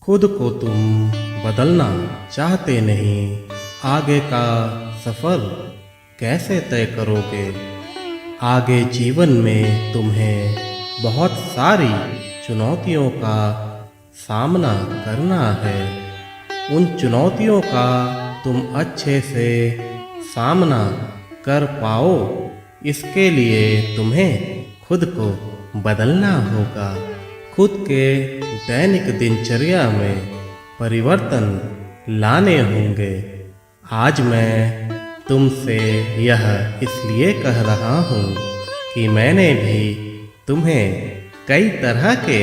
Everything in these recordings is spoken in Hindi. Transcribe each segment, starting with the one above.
खुद को तुम बदलना चाहते नहीं, आगे का सफ़र कैसे तय करोगे। आगे जीवन में तुम्हें बहुत सारी चुनौतियों का सामना करना है। उन चुनौतियों का तुम अच्छे से सामना कर पाओ, इसके लिए तुम्हें खुद को बदलना होगा। खुद के दैनिक दिनचर्या में परिवर्तन लाने होंगे। आज मैं तुमसे यह इसलिए कह रहा हूँ कि मैंने भी तुम्हें कई तरह के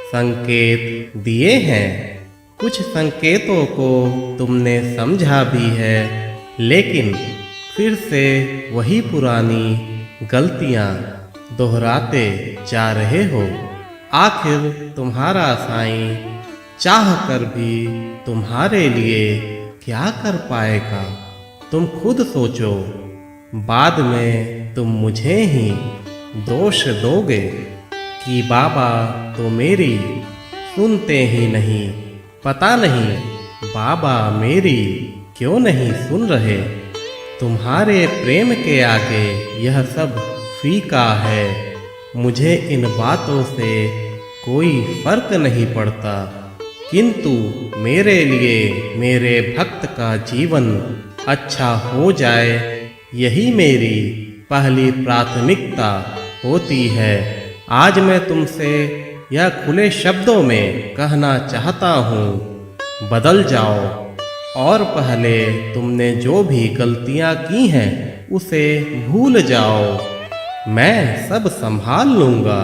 संकेत दिए हैं। कुछ संकेतों को तुमने समझा भी है, लेकिन फिर से वही पुरानी गलतियाँ दोहराते जा रहे हो। आखिर तुम्हारा साईं चाह कर भी तुम्हारे लिए क्या कर पाएगा। तुम खुद सोचो, बाद में तुम मुझे ही दोष दोगे कि बाबा तो मेरी सुनते ही नहीं। पता नहीं बाबा मेरी क्यों नहीं सुन रहे। तुम्हारे प्रेम के आगे यह सब फीका है। मुझे इन बातों से कोई फर्क नहीं पड़ता, किंतु मेरे लिए मेरे भक्त का जीवन अच्छा हो जाए, यही मेरी पहली प्राथमिकता होती है। आज मैं तुमसे यह खुले शब्दों में कहना चाहता हूँ, बदल जाओ और पहले तुमने जो भी गलतियाँ की हैं उसे भूल जाओ। मैं सब संभाल लूँगा,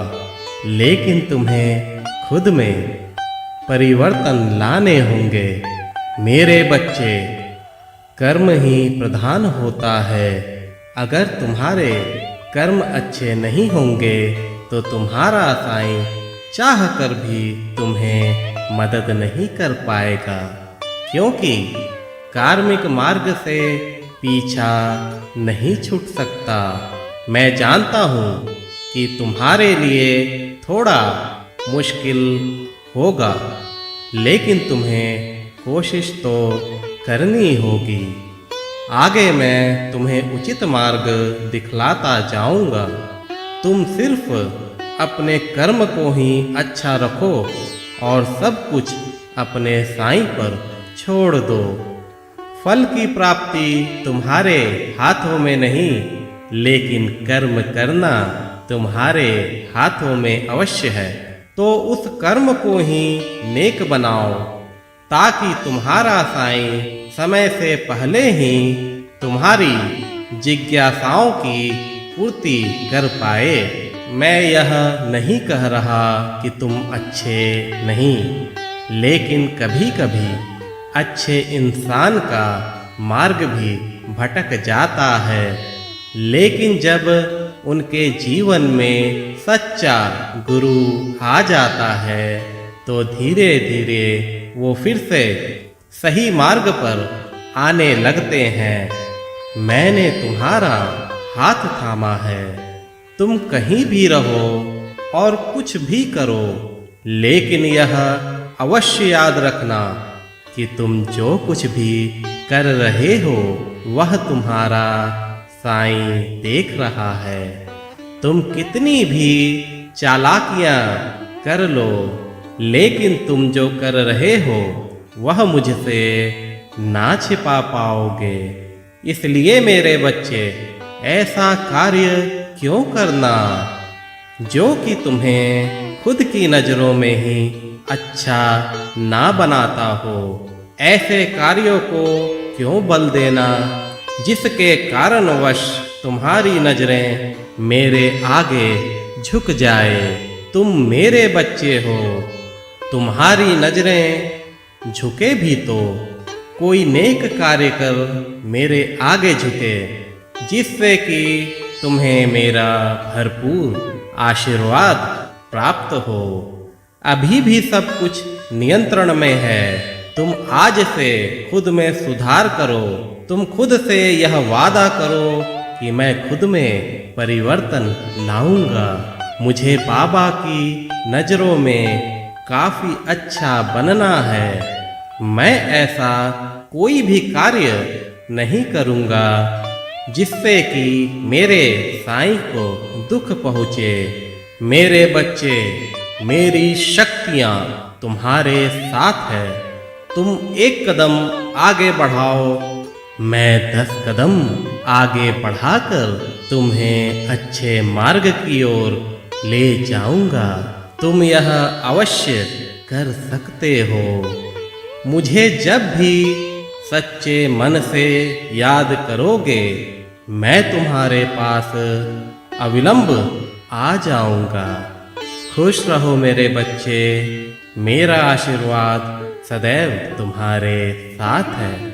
लेकिन तुम्हें खुद में परिवर्तन लाने होंगे। मेरे बच्चे, कर्म ही प्रधान होता है। अगर तुम्हारे कर्म अच्छे नहीं होंगे तो तुम्हारा साईं चाह कर भी तुम्हें मदद नहीं कर पाएगा, क्योंकि कार्मिक मार्ग से पीछा नहीं छूट सकता। मैं जानता हूँ कि तुम्हारे लिए थोड़ा मुश्किल होगा, लेकिन तुम्हें कोशिश तो करनी होगी। आगे मैं तुम्हें उचित मार्ग दिखलाता जाऊंगा। तुम सिर्फ अपने कर्म को ही अच्छा रखो और सब कुछ अपने साईं पर छोड़ दो। फल की प्राप्ति तुम्हारे हाथों में नहीं, लेकिन कर्म करना तुम्हारे हाथों में अवश्य है। तो उस कर्म को ही नेक बनाओ, ताकि तुम्हारा साईं समय से पहले ही तुम्हारी जिज्ञासाओं की पूर्ति कर पाए। मैं यह नहीं कह रहा कि तुम अच्छे नहीं, लेकिन कभी कभी अच्छे इंसान का मार्ग भी भटक जाता है। लेकिन जब उनके जीवन में सच्चा गुरु आ जाता है तो धीरे धीरे वो फिर से सही मार्ग पर आने लगते हैं। मैंने तुम्हारा हाथ थामा है। तुम कहीं भी रहो और कुछ भी करो, लेकिन यह अवश्य याद रखना कि तुम जो कुछ भी कर रहे हो वह तुम्हारा साईं देख रहा है। तुम कितनी भी चालाकियां कर लो, लेकिन तुम जो कर रहे हो वह मुझसे ना छिपा पाओगे। इसलिए मेरे बच्चे, ऐसा कार्य क्यों करना जो कि तुम्हें खुद की नजरों में ही अच्छा ना बनाता हो। ऐसे कार्यों को क्यों बल देना जिसके कारणवश तुम्हारी नजरें मेरे आगे झुक जाए। तुम मेरे बच्चे हो, तुम्हारी नजरें झुके भी तो कोई नेक कार्य कर मेरे आगे झुके, जिससे कि तुम्हें मेरा भरपूर आशीर्वाद प्राप्त हो। अभी भी सब कुछ नियंत्रण में है। तुम आज से खुद में सुधार करो। तुम खुद से यह वादा करो कि मैं खुद में परिवर्तन लाऊंगा। मुझे बाबा की नजरों में काफी अच्छा बनना है। मैं ऐसा कोई भी कार्य नहीं करूँगा जिससे कि मेरे साईं को दुख पहुँचे। मेरे बच्चे, मेरी शक्तियाँ तुम्हारे साथ है। तुम एक कदम आगे बढ़ाओ, मैं 10 कदम आगे बढ़ाकर तुम्हें अच्छे मार्ग की ओर ले जाऊंगा। तुम यह अवश्य कर सकते हो। मुझे जब भी सच्चे मन से याद करोगे, मैं तुम्हारे पास अविलंब आ जाऊंगा। खुश रहो मेरे बच्चे, मेरा आशीर्वाद सदैव तुम्हारे साथ है।